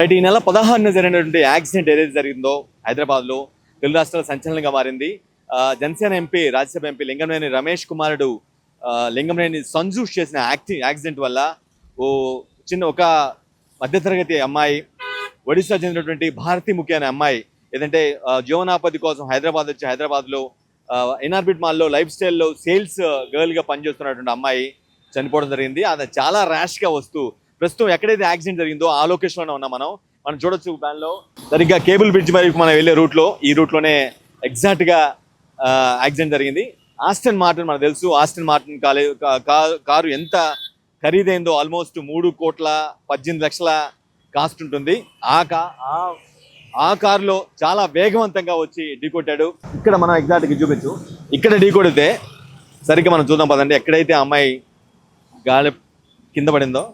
Right, ఈ నెల 16న జరిగినటువంటి యాక్సిడెంట్ ఏదైతే జరిగిందో హైదరాబాద్లో తెలుగు రాష్ట్రాల సంచలనంగా మారింది. జనసేన ఎంపీ, రాజ్యసభ ఎంపీ లింగంనేని రమేష్ కుమారుడు లింగంనేని సంజూష్ చేసిన యాక్సిడెంట్ వల్ల ఒక మధ్యతరగతి అమ్మాయి, ఒడిశా చెందినటువంటి భారతీ ముఖ్య అనే అమ్మాయి ఏదంటే జీవనాపది కోసం హైదరాబాద్ వచ్చి హైదరాబాద్లో ఇనార్బిట్ మాల్లో లైఫ్ స్టైల్లో సేల్స్ గర్ల్గా పనిచేస్తున్నటువంటి అమ్మాయి చనిపోవడం జరిగింది. అది చాలా ర్యాష్గా వస్తూ ప్రస్తుతం ఎక్కడైతే యాక్సిడెంట్ జరిగిందో ఆ లొకేషన్లోనే ఉన్నాం. మనం చూడొచ్చు ప్లాన్లో సరిగ్గా కేబుల్ బ్రిడ్జ్ వరకు మనం వెళ్ళే ఈ రూట్లోనే ఎగ్జాక్ట్గా యాక్సిడెంట్ జరిగింది. ఆస్టన్ మార్టిన్ మనకు తెలుసు, ఆస్టన్ మార్టిన్ కారు ఎంత ఖరీదైందో ఆల్మోస్ట్ 3,18,00,000 కాస్ట్ ఉంటుంది. ఆ కారులో చాలా వేగవంతంగా వచ్చి ఢీకొట్టాడు. ఇక్కడ మనం ఎగ్జాక్ట్గా చూపించు, ఇక్కడ ఢీకొడితే సరిగ్గా మనం చూద్దాం పదండి. ఎక్కడైతే అమ్మాయి గాలి కింద పడిందో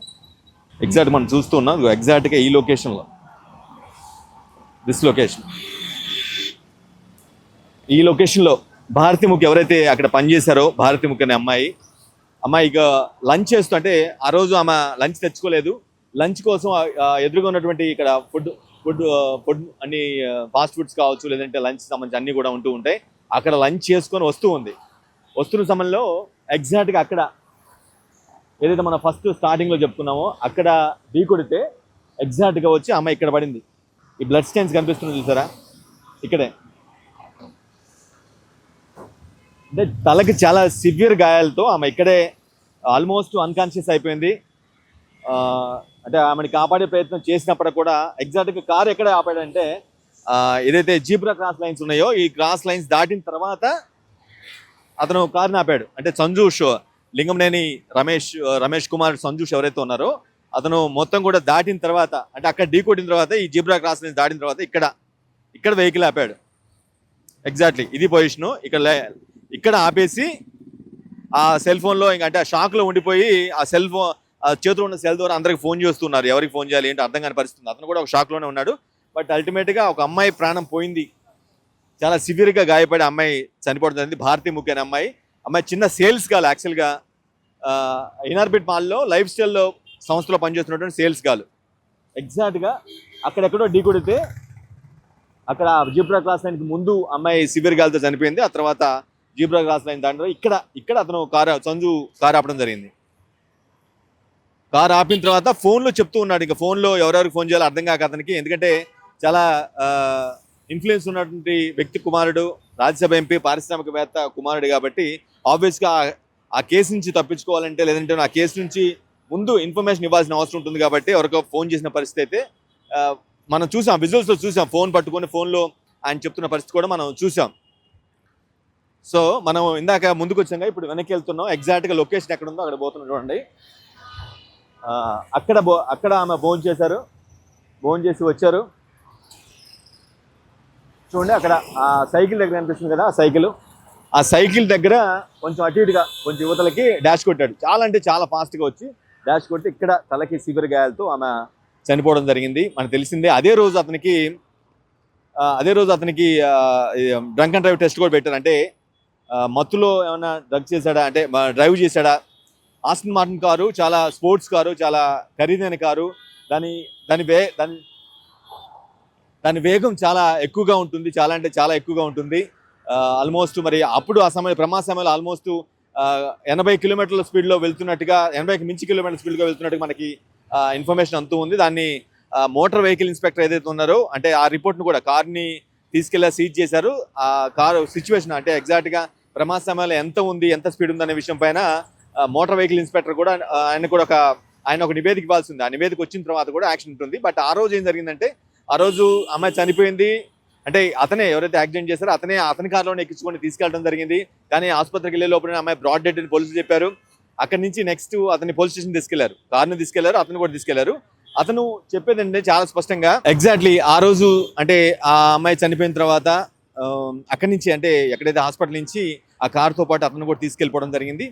ఎగ్జాక్ట్ మనం చూస్తూ ఉన్నాం. ఎగ్జాక్ట్గా ఈ లొకేషన్లో, ఈ లొకేషన్లో భారతీ ముఖ్య ఎవరైతే అక్కడ పనిచేశారో భారతీ ముఖ్య అనే అమ్మాయి ఇక లంచ్ చేస్తూ, అంటే ఆ రోజు ఆమె లంచ్ తెచ్చుకోలేదు. లంచ్ కోసం ఎదురుగా ఉన్నటువంటి ఇక్కడ ఫుడ్ అన్ని ఫాస్ట్ ఫుడ్స్ కావచ్చు, లేదంటే లంచ్ సంబంధించి అన్నీ కూడా ఉంటూ ఉంటాయి. అక్కడ లంచ్ చేసుకొని వస్తున్న సమయంలో ఎగ్జాక్ట్గా అక్కడ ఏదైతే మనం ఫస్ట్ స్టార్టింగ్లో చెప్పుకున్నామో అక్కడ ఢీకొడితే ఎగ్జాక్ట్గా వచ్చి అమ్మాయి ఇక్కడ పడింది. ఈ బ్లడ్ స్టెయిన్స్ కనిపిస్తుంది చూసారా, ఇక్కడే. అంటే తలకి చాలా సివియర్ గాయాలతో ఆమె ఇక్కడే ఆల్మోస్ట్ అన్కాన్షియస్ అయిపోయింది. అంటే ఆమెను కాపాడే ప్రయత్నం చేసినప్పుడు కూడా ఎగ్జాక్ట్గా కారు ఎక్కడ ఆపాడంటే ఏదైతే జీబ్రా క్రాస్ లైన్స్ ఉన్నాయో ఈ క్రాస్ లైన్స్ దాటిన తర్వాత అతను కారుని ఆపాడు. అంటే సంజూష్, లింగంనేని రమేష్ కుమార్ సంజూష్ ఎవరైతే ఉన్నారో అతను మొత్తం కూడా దాటిన తర్వాత, అంటే అక్కడ ఢీకొట్టిన తర్వాత ఈ జీబ్రా క్రాస్ లైన్స్ దాటిన తర్వాత ఇక్కడ వెహికల్ ఆపాడు. ఎగ్జాక్ట్లీ ఇది పొజిషను. ఇక్కడ ఆపేసి ఆ సెల్ ఫోన్లో అంటే ఆ షాక్లో ఉండిపోయి ఆ చేతిలో ఉన్న సెల్ ద్వారా అందరికి ఫోన్ చేస్తున్నారు. ఎవరికి ఫోన్ చేయాలి ఏంటి అర్థం కాని పరిస్థితుంది. అతను కూడా ఒక షాక్లోనే ఉన్నాడు. బట్ అల్టిమేట్గా ఒక అమ్మాయి ప్రాణం పోయింది. చాలా సివియర్గా గాయపడి అమ్మాయి చనిపోవడం జరిగింది. భారతీ ముఖ్య అనే అమ్మాయి చిన్న సేల్స్ గాల్, యాక్చువల్గా ఇనార్బిట్ మాల్లో లైఫ్ స్టైల్లో సంస్థలో పనిచేస్తున్నటువంటి సేల్స్ గాల్. ఎగ్జాక్ట్గా అక్కడెక్కడో ఢీకొడితే అక్కడ జీబ్రా క్రాస్ లైన్కి ముందు అమ్మాయి సివియర్ గాల్తో చనిపోయింది. ఆ తర్వాత జీబ్రా క్రాస్ లైన్ దాంట్లో ఇక్కడ అతను సంజు కారు ఆపడం జరిగింది. కారు ఆపిన తర్వాత ఫోన్లో చెప్తూ ఉన్నాడు. ఇంకా ఫోన్లో ఎవరెవరికి ఫోన్ చేయాలో అర్థం కాక అతనికి, ఎందుకంటే చాలా ఇన్ఫ్లుయెన్స్ ఉన్నటువంటి వ్యక్తి కుమారుడు, రాజ్యసభ ఎంపీ, పారిశ్రామికవేత్త కుమారుడు కాబట్టి ఆబ్వియస్గా ఆ కేసు నుంచి తప్పించుకోవాలంటే, లేదంటే ఆ కేసు నుంచి ముందు ఇన్ఫర్మేషన్ ఇవ్వాల్సిన అవసరం ఉంటుంది కాబట్టి ఎవరికో ఫోన్ చేసిన పరిస్థితి అయితే మనం చూసాం, విజువల్స్లో చూసాం. ఫోన్ పట్టుకొని ఫోన్లో ఆయన చెప్తున్న పరిస్థితి కూడా మనం చూసాం. సో మనం ఇందాక ముందుకు వచ్చాక ఇప్పుడు వెనక్కి వెళ్తున్నాం. ఎగ్జాక్ట్గా లొకేషన్ ఎక్కడ ఉందో అక్కడ పోతున్నాం చూడండి. అక్కడ ఆమె భోజనం చేసి వచ్చారు చూడండి. అక్కడ ఆ సైకిల్ దగ్గర కనిపిస్తుంది కదా, ఆ సైకిల్ దగ్గర కొంచెం అటు ఇటుగా కొంచెం యువతలకి డాష్ కొట్టాడు. చాలా అంటే చాలా ఫాస్ట్గా వచ్చి డాష్ కొట్టి ఇక్కడ తలకి సివియర్ గాయాలతో ఆమె చనిపోవడం జరిగింది. మనకు తెలిసిందే. అదే రోజు అతనికి డ్రంక్ అండ్ డ్రైవ్ టెస్ట్ కూడా పెట్టారు. అంటే మత్తులో ఏమైనా డ్రగ్ చేశాడా, అంటే డ్రైవ్ చేశాడా. ఆస్టన్ మార్టిన్ కారు చాలా స్పోర్ట్స్ కారు, చాలా ఖరీదైన కారు. దాని వేగం చాలా ఎక్కువగా ఉంటుంది, చాలా అంటే చాలా ఎక్కువగా ఉంటుంది. ఆల్మోస్ట్ మరి అప్పుడు ఆ ప్రమాద సమయంలో ఆల్మోస్ట్ 80 కిలోమీటర్ల స్పీడ్లో వెళ్తున్నట్టుగా, 80కి మించి కిలోమీటర్ల స్పీడ్గా వెళ్తున్నట్టుగా మనకి ఇన్ఫర్మేషన్ అంతూ ఉంది. దాన్ని మోటార్ వెహికల్ ఇన్స్పెక్టర్ ఏదైతే ఉన్నారో, అంటే ఆ రిపోర్ట్ను కూడా కార్ని తీసుకెళ్ళి సీజ్ చేశారు. ఆ కారు సిచ్యువేషన్ అంటే ఎగ్జాక్ట్గా ప్రమాద సమయంలో ఎంత స్పీడ్ ఉందనే విషయం పైన మోటార్ వెహికల్ ఇన్స్పెక్టర్ కూడా ఆయన ఒక నివేదిక ఇవ్వాల్సి ఉంది. ఆ నివేదిక వచ్చిన తర్వాత కూడా యాక్షన్ ఉంటుంది. బట్ ఆ రోజు ఏం జరిగిందంటే, ఆ రోజు అమ్మాయి చనిపోయింది. అంటే అతనే ఎవరైతే యాక్సిడెంట్ చేశారో అతని కారులోనే ఎక్కించుకొని తీసుకెళ్ళడం జరిగింది. కానీ ఆసుపత్రికి వెళ్ళే లోపల అమ్మాయి బ్రాడ్ డెడ్ అని పోలీసులు చెప్పారు. అక్కడి నుంచి నెక్స్ట్ అతన్ని పోలీస్ స్టేషన్ తీసుకెళ్లారు, కారుని తీసుకెళ్లారు, అతను కూడా తీసుకెళ్లారు. అతను చెప్పేది అంటే చాలా స్పష్టంగా ఎగ్జాక్ట్లీ ఆ రోజు అంటే ఆ అమ్మాయి చనిపోయిన తర్వాత అక్కడి నుంచి, అంటే ఎక్కడైతే హాస్పిటల్ నుంచి ఆ కారుతో పాటు అతను కూడా తీసుకెళ్ళిపోవడం జరిగింది.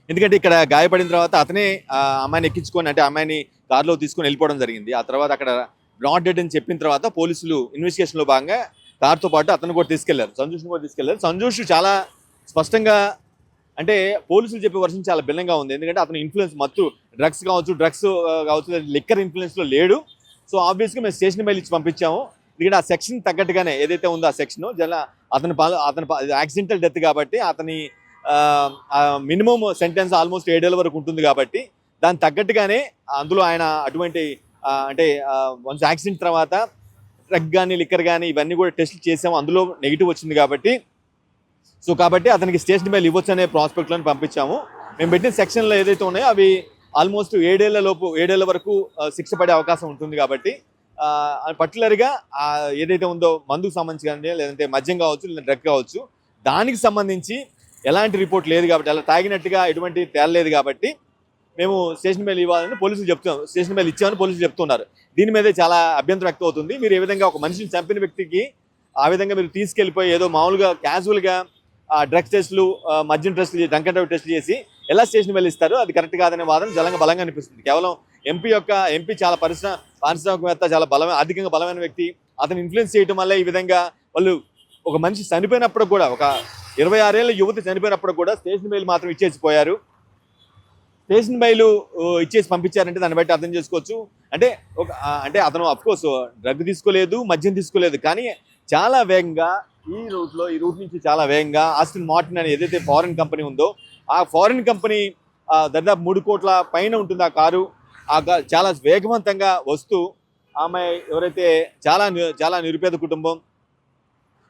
ఎందుకంటే ఇక్కడ గాయపడిన తర్వాత అతనే ఆ అమ్మాయిని ఎక్కించుకొని, అంటే అమ్మాయిని కారులో తీసుకొని వెళ్ళిపోవడం జరిగింది. ఆ తర్వాత అక్కడ బ్రాడ్ డెడ్ అని చెప్పిన తర్వాత పోలీసులు ఇన్వెస్టిగేషన్లో భాగంగా కారుతో పాటు అతను కూడా తీసుకెళ్లారు, సంజూష్ను కూడా తీసుకెళ్లారు. సంజూష్ చాలా స్పష్టంగా అంటే పోలీసులు చెప్పే వర్షన్ చాలా భిన్నంగా ఉంది. ఎందుకంటే అతను ఇన్ఫ్లుయెన్స్ మత్తు డ్రగ్స్ కావచ్చు లిక్కర్ ఇన్ఫ్లుయెన్స్లో లేడు. సో ఆబ్వియస్గా మేము స్టేషన్ బెయిల్ ఇచ్చి పంపించాము. ఇక్కడ ఆ సెక్షన్ తగ్గట్టుగానే ఏదైతే ఉందో ఆ సెక్షన్ అతని యాక్సిడెంటల్ డెత్ కాబట్టి అతని మినిమం సెంటెన్స్ ఆల్మోస్ట్ 7 ఏళ్ళ వరకు ఉంటుంది కాబట్టి దానికి తగ్గట్టుగానే అందులో ఆయన అటువంటి అంటే వన్స్ యాక్సిడెంట్ తర్వాత డ్రగ్ కానీ లిక్కర్ కానీ ఇవన్నీ కూడా టెస్ట్లు చేసాము, అందులో నెగిటివ్ వచ్చింది కాబట్టి కాబట్టి అతనికి స్టేషన్ బెయిల్ ఇవ్వచ్చు అనే ప్రాస్పెక్ట్లను పంపించాము. మేము పెట్టిన సెక్షన్లో ఏదైతే ఉన్నాయో అవి ఆల్మోస్ట్ 7 ఏళ్ల వరకు శిక్ష పడే అవకాశం ఉంటుంది కాబట్టి పర్టికులర్గా ఏదైతే ఉందో మందుకు సంబంధించి కానీ లేదంటే మద్యం కావచ్చు లేదా డ్రగ్ కావచ్చు దానికి సంబంధించి ఎలాంటి రిపోర్ట్ లేదు కాబట్టి అలా తాగినట్టుగా ఎటువంటి తేలలేదు కాబట్టి మేము స్టేషన్ బెయిల్ ఇవ్వాలని పోలీసులు చెప్తున్నాం, స్టేషన్ బెయిల్ ఇచ్చామని పోలీసులు చెప్తున్నారు. దీని మీదే చాలా అభ్యంతరం వ్యక్తం అవుతుంది. మీరు ఏ విధంగా ఒక మనిషిని చంపిన వ్యక్తికి ఆ విధంగా మీరు తీసుకెళ్ళిపోయి ఏదో మామూలుగా క్యాజువల్గా డ్రగ్స్ టెస్టులు మద్యం టెస్టులు డ్రంక్ అండ్ డ్రైవ్ టెస్టులు చేసి ఎలా స్టేషన్ బెయిల్ ఇస్తారు, అది కరెక్ట్ కాదనే వాదన బలంగా అనిపిస్తుంది. కేవలం ఎంపీ చాలా పారిశ్రామికవేత్త, చాలా అధికంగా బలమైన వ్యక్తి, అతను ఇన్ఫ్లుయెన్స్ చేయడం వల్ల ఈ విధంగా వాళ్ళు ఒక మనిషి చనిపోయినప్పుడు కూడా ఒక 26 ఏళ్ళ యువతి చనిపోయినప్పుడు కూడా స్టేషన్ బెయిల్ మాత్రం ఇచ్చేసిపోయారు. స్టేషన్ బెయిల్ ఇచ్చేసి పంపించారంటే దాన్ని బట్టి అర్థం చేసుకోవచ్చు. అంటే అతను అఫ్కోర్స్ డ్రగ్ తీసుకోలేదు, మద్యం తీసుకోలేదు, కానీ చాలా వేగంగా ఈ రూట్ నుంచి చాలా వేగంగా ఆస్టన్ మార్టిన్ అని ఏదైతే ఫారిన్ కంపెనీ ఉందో ఆ ఫారిన్ కంపెనీ దాదాపు 3 కోట్ల పైన ఉంటుంది ఆ కారు. చాలా వేగవంతంగా వస్తూ ఆమె ఎవరైతే చాలా నిరుపేద కుటుంబం,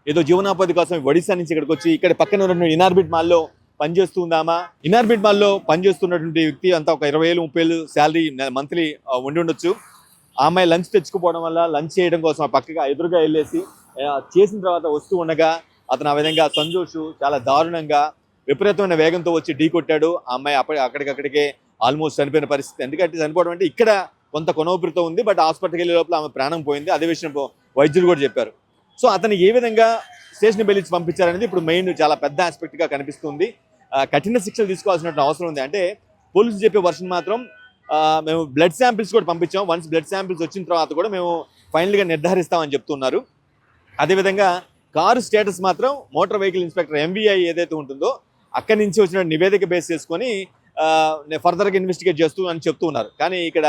ఏదో జీవనోపాధి కోసం ఒడిశా నుంచి ఇక్కడికి వచ్చి ఇక్కడ పక్కన ఉన్నటువంటి ఇనార్బిట్ మాల్లో పనిచేస్తుందామా. ఇనార్బిట్ మాల్లో పనిచేస్తున్నటువంటి వ్యక్తి అంతా ఒక 20,000-30,000 శాలరీ మంత్లీ ఉండి ఉండొచ్చు. ఆ అమ్మాయి లంచ్ తెచ్చుకుపోవడం వల్ల లంచ్ చేయడం కోసం ఆ పక్కగా ఎదురుగా వెళ్ళేసి చేసిన తర్వాత వస్తూ ఉండగా అతను ఆ విధంగా సంజోష్ చాలా దారుణంగా విపరీతమైన వేగంతో వచ్చి ఢీ కొట్టాడు. ఆ అమ్మాయి అక్కడికక్కడికే ఆల్మోస్ట్ చనిపోయిన పరిస్థితి. ఎందుకంటే చనిపోవడం అంటే ఇక్కడ కొంత కొనవూపిరితో ఉంది, బట్ హాస్పిటల్కి వెళ్ళే లోపల ఆమె ప్రాణం పోయింది. అదే విషయం వైద్యులు కూడా చెప్పారు. సో అతను ఏ విధంగా స్టేషన్ బెయిల్ ఇచ్చి పంపించారనేది ఇప్పుడు మెయిన్ చాలా పెద్ద ఆస్పెక్ట్గా కనిపిస్తుంది. కఠిన శిక్షలు తీసుకోవాల్సిన అవసరం ఉంది. అంటే పోలీసులు చెప్పే వర్షన్ మాత్రం మేము బ్లడ్ శాంపిల్స్ కూడా పంపించాం. వన్స్ బ్లడ్ శాంపిల్స్ వచ్చిన తర్వాత కూడా మేము ఫైనల్గా నిర్ధారిస్తామని చెప్తున్నారు. అదేవిధంగా కారు స్టేటస్ మాత్రం మోటార్ వెహికల్ ఇన్స్పెక్టర్ MVI ఏదైతే ఉంటుందో అక్కడి నుంచి వచ్చిన నివేదిక బేస్ చేసుకొని ఫర్దర్గా ఇన్వెస్టిగేట్ చేస్తూ అని చెప్తున్నారు. కానీ ఇక్కడ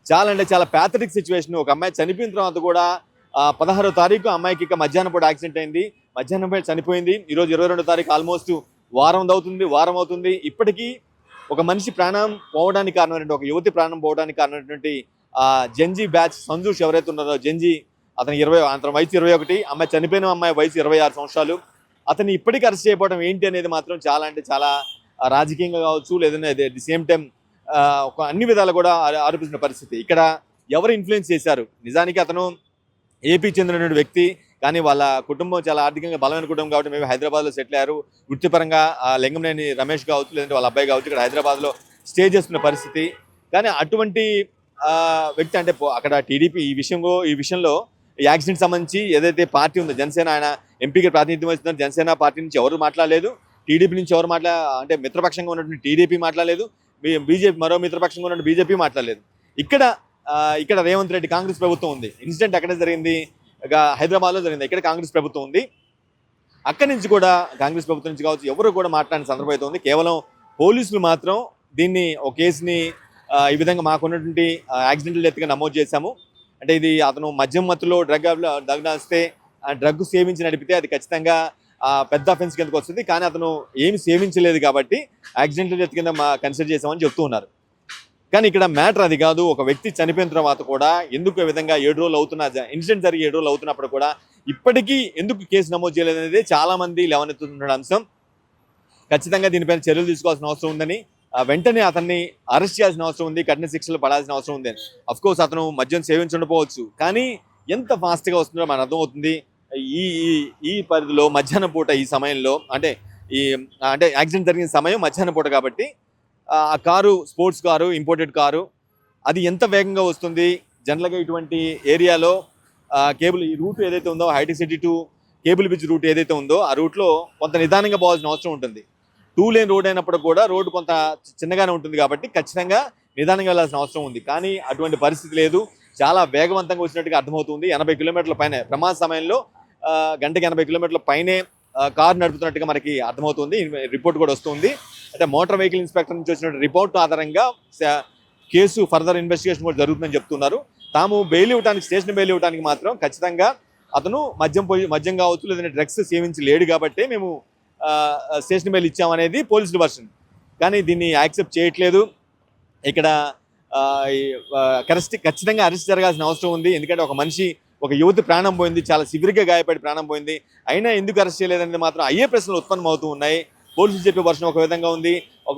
చాలా ప్యాథటిక్ సిచ్యువేషన్. ఒక అమ్మాయి చనిపోయిన తర్వాత కూడా 16వ తారీఖు అమ్మాయికి ఇక మధ్యాహ్నం పూట యాక్సిడెంట్ అయింది, మధ్యాహ్నం పూట చనిపోయింది. ఈరోజు 22వ తారీఖు ఆల్మోస్ట్ వారం అవుతుంది. ఇప్పటికీ ఒక మనిషి ప్రాణం పోవడానికి కారణమైనటువంటి ఒక యువతి ప్రాణం పోవడానికి కారణమైనటువంటి జెన్జీ బ్యాచ్ సంజూష్ ఎవరైతే ఉన్నారో జెన్జీ, అతని వయసు 21, అమ్మాయి చనిపోయిన అమ్మాయి వయసు 26 సంవత్సరాలు. అతన్ని ఇప్పటికీ అరెస్ట్ చేయకపోవడం ఏంటి అనేది మాత్రం చాలా రాజకీయంగా కావచ్చు, లేదంటే ది సేమ్ టైం ఒక అన్ని విధాలు కూడా ఆరోపిస్తున్న పరిస్థితి. ఇక్కడ ఎవరు ఇన్ఫ్లుయెన్స్ చేశారు? నిజానికి అతను ఏపీ చెందినటువంటి వ్యక్తి, కానీ వాళ్ళ కుటుంబం చాలా ఆర్థికంగా బలమైన కుటుంబం కాబట్టి మేము హైదరాబాద్లో సెటిల్ అయ్యారు. వృత్తిపరంగా లింగంనేని రమేష్ కావచ్చు, లేదంటే వాళ్ళ అబ్బాయి కావచ్చు, ఇక్కడ హైదరాబాద్లో స్టే చేస్తున్న పరిస్థితి. కానీ అటువంటి వ్యక్తి అంటే అక్కడ టీడీపీ ఈ విషయంలో ఈ యాక్సిడెంట్ సంబంధించి ఏదైతే పార్టీ ఉందో జనసేన, ఆయన ఎంపీకి ప్రాతినిధ్యం వస్తున్నారు. జనసేన పార్టీ నుంచి ఎవరు మాట్లాడలేదు, టీడీపీ నుంచి ఎవరు అంటే మిత్రపక్షంగా ఉన్నటువంటి టీడీపీ మాట్లాడలేదు, బీజేపీ మరో మిత్రపక్షంగా ఉన్నటువంటి బీజేపీ మాట్లాడలేదు. ఇక్కడ రేవంత్ రెడ్డి కాంగ్రెస్ ప్రభుత్వం ఉంది. ఇన్సిడెంట్ అక్కడే జరిగింది, హైదరాబాద్లో జరిగింది. ఇక్కడ కాంగ్రెస్ ప్రభుత్వం ఉంది. అక్కడి నుంచి కూడా కాంగ్రెస్ ప్రభుత్వం నుంచి కావచ్చు ఎవరు కూడా మాట్లాడిన సందర్భం అయితే ఉంది. కేవలం పోలీసులు మాత్రం దీన్ని ఒక కేసుని ఈ విధంగా మాకున్నటువంటి యాక్సిడెంటల్ డెత్గా నమోదు చేశాము. అంటే ఇది అతను మద్యం మత్తులో డ్రగ్ వస్తే డ్రగ్ సేవించి నడిపితే అది ఖచ్చితంగా పెద్ద అఫెన్స్ కిందకు వస్తుంది. కానీ అతను ఏమి సేవించలేదు కాబట్టి యాక్సిడెంటల్ డెత్ కింద కన్సిడర్ చేసామని చెప్తూ ఉన్నారు. కానీ ఇక్కడ మ్యాటర్ అది కాదు. ఒక వ్యక్తి చనిపోయిన తర్వాత కూడా ఎందుకు ఈ విధంగా 7 రోజులు అవుతున్న ఇన్సిడెంట్ జరిగి 7 రోజులు అవుతున్నప్పుడు కూడా ఇప్పటికీ ఎందుకు కేసు నమోదు చేయలేదు అనేది చాలా మంది లేవనెత్తుతున్న అంశం. ఖచ్చితంగా దీనిపైన చర్యలు తీసుకోవాల్సిన అవసరం ఉందని, వెంటనే అతన్ని అరెస్ట్ చేయాల్సిన అవసరం ఉంది, కఠిన శిక్షలు పడాల్సిన అవసరం ఉంది. అఫ్కోర్స్ అతను మద్యం సేవించకపోవచ్చు, కానీ ఎంత ఫాస్ట్గా వస్తుందో మనకు అర్థమవుతుంది. ఈ పరిధిలో మధ్యాహ్నం పూట ఈ సమయంలో అంటే యాక్సిడెంట్ జరిగిన సమయం మధ్యాహ్నం పూట కాబట్టి ఆ car sports car, imported car, అది ఎంత వేగంగా వస్తుంది. జనరల్గా ఇటువంటి ఏరియాలో ఈ రూట్ ఏదైతే ఉందో హైటెక్ City to cable bridge route ఏదైతే ఉందో ఆ రూట్లో కొంత నిదానంగా పోవాల్సిన అవసరం ఉంటుంది. 2 లేన్ రోడ్ అయినప్పుడు కూడా రోడ్డు కొంత చిన్నగానే ఉంటుంది కాబట్టి ఖచ్చితంగా నిదానంగా వెళ్ళాల్సిన అవసరం ఉంది. కానీ అటువంటి పరిస్థితి లేదు, చాలా వేగవంతంగా వచ్చినట్టుగా అర్థమవుతుంది. 80 కిలోమీటర్ల పైన ప్రమాద సమయంలో గంటకి 80 కిలోమీటర్ల పైనే కారు నడుపుతున్నట్టుగా మనకి అర్థమవుతుంది. రిపోర్ట్ కూడా వస్తుంది. అంటే మోటార్ వెహికల్ ఇన్స్పెక్టర్ నుంచి వచ్చిన రిపోర్ట్ ఆధారంగా కేసు ఫర్దర్ ఇన్వెస్టిగేషన్ కూడా జరుగుతుందని చెప్తున్నారు. తాము బెయిల్ ఇవ్వడానికి, స్టేషన్ బెయిల్ ఇవ్వడానికి మాత్రం ఖచ్చితంగా అతను మద్యం కావచ్చు లేదంటే డ్రగ్స్ సేవించి లేడు కాబట్టి మేము స్టేషన్ బెయిల్ ఇచ్చామనేది పోలీసుల వర్షన్. కానీ దీన్ని యాక్సెప్ట్ చేయట్లేదు. ఇక్కడ ఖచ్చితంగా అరెస్ట్ జరగాల్సిన అవసరం ఉంది. ఎందుకంటే ఒక మనిషి, ఒక యువతి ప్రాణం పోయింది, చాలా సివియర్గా గాయపడి ప్రాణం పోయింది. అయినా ఎందుకు అరెస్ట్ చేయలేదనేది మాత్రం అయ్యే ప్రశ్నలు ఉత్పన్నం అవుతూ ఉన్నాయి. పోలీసులు చెప్పే వర్షం ఒక విధంగా ఉంది,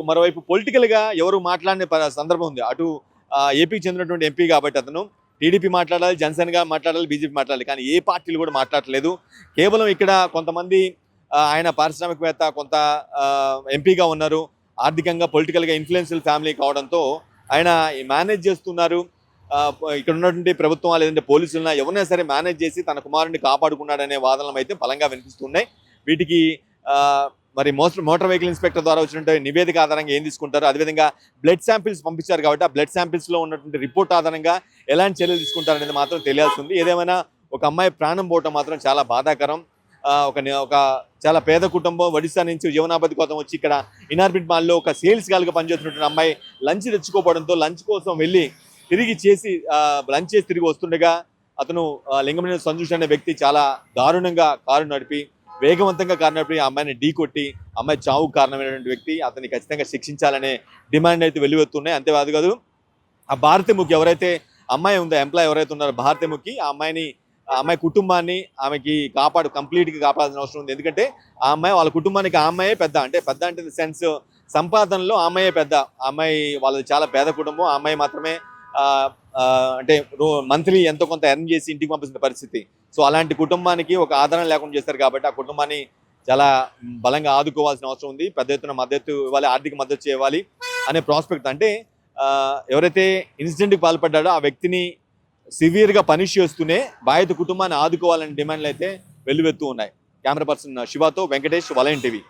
మరోవైపు పొలిటికల్గా ఎవరు మాట్లాడిన సందర్భం ఉంది. అటు ఏపీకి చెందినటువంటి ఎంపీ కాబట్టి అతను టీడీపీ మాట్లాడాలి, జనసేనగా మాట్లాడాలి, బీజేపీ మాట్లాడాలి, కానీ ఏ పార్టీలు కూడా మాట్లాడలేదు. కేవలం ఇక్కడ కొంతమంది ఆయన పారిశ్రామికవేత్త, కొంత ఎంపీగా ఉన్నారు, ఆర్థికంగా పొలిటికల్గా ఇన్ఫ్లుయెన్షియల్ ఫ్యామిలీ కావడంతో ఆయన మేనేజ్ చేస్తున్నారు. ఇక్కడ ఉన్నటువంటి ప్రభుత్వం లేదంటే పోలీసులన ఎవరైనా సరే మేనేజ్ చేసి తన కుమారుడిని కాపాడుకున్నాడనే వాదనలు అయితే బలంగా వినిపిస్తున్నాయి. వీటికి మరి మోటార్ వెహికల్ ఇన్స్పెక్టర్ ద్వారా వచ్చినటువంటి నివేదిక ఆధారంగా ఏం తీసుకుంటారు, అదేవిధంగా బ్లడ్ శాంపిల్స్ పంపించారు కాబట్టి ఆ బ్లడ్ శాంపిల్స్లో ఉన్నటువంటి రిపోర్ట్ ఆధారంగా ఎలాంటి చర్యలు తీసుకుంటారు అనేది మాత్రం తెలియాల్సి ఉంది. ఏదేమైనా ఒక అమ్మాయి ప్రాణం పోవటం మాత్రం చాలా బాధాకరం. ఒక చాలా పేద కుటుంబం, ఒడిశా నుంచి జీవనాభి కోసం వచ్చి ఇక్కడ ఇనార్బిట్ మాల్లో ఒక సేల్స్ గాల్గా పనిచేస్తున్నటువంటి అమ్మాయి లంచ్ తెచ్చుకోవడంతో లంచ్ కోసం వెళ్ళి లంచ్ చేసి తిరిగి వస్తుండగా అతను లింగమనేని సంజుష్ అనే వ్యక్తి చాలా దారుణంగా కారు నడిపి, వేగవంతంగా కారు నడిపి ఆ అమ్మాయిని ఢీ కొట్టి అమ్మాయి చావుకు కారణమైనటువంటి వ్యక్తి. అతన్ని ఖచ్చితంగా శిక్షించాలనే డిమాండ్ అయితే వెలువెత్తున్నాయి. అంతేకాదు ఆ భారతీముఖి ఎవరైతే అమ్మాయి ఉందో, ఎంప్లాయ్ ఎవరైతే ఉన్నారో భారతీముఖి, ఆ అమ్మాయి కుటుంబాన్ని ఆమెకి కంప్లీట్గా కాపాడాల్సిన అవసరం ఉంది. ఎందుకంటే ఆ అమ్మాయి వాళ్ళ కుటుంబానికి ఆ అమ్మాయే పెద్ద, అంటే సెన్స్ సంపాదనలో ఆ అమ్మాయే పెద్ద. ఆ అమ్మాయి వాళ్ళది చాలా పేద కుటుంబం. ఆ అమ్మాయి మాత్రమే అంటే మంత్లీ ఎంతో కొంత ఎర్న్ చేసి ఇంటికి పంపిస్తున్న పరిస్థితి. సో అలాంటి కుటుంబానికి ఒక ఆదరణ లేకుండా చేస్తారు కాబట్టి ఆ కుటుంబాన్ని చాలా బలంగా ఆదుకోవాల్సిన అవసరం ఉంది. పెద్ద ఎత్తున మద్దతు ఇవ్వాలి, ఆర్థిక మద్దతు ఇవ్వాలి అనే ప్రాస్పెక్ట్. అంటే ఎవరైతే ఇన్సిడెంట్కి పాల్పడ్డాడో ఆ వ్యక్తిని సివియర్గా పనిష్ చేస్తూనే బాధిత కుటుంబాన్ని ఆదుకోవాలనే డిమాండ్లు అయితే వెల్లువెత్తు ఉన్నాయి. కెమెరా పర్సన్ శివతో వెంకటేష్, వలయం టీవీ.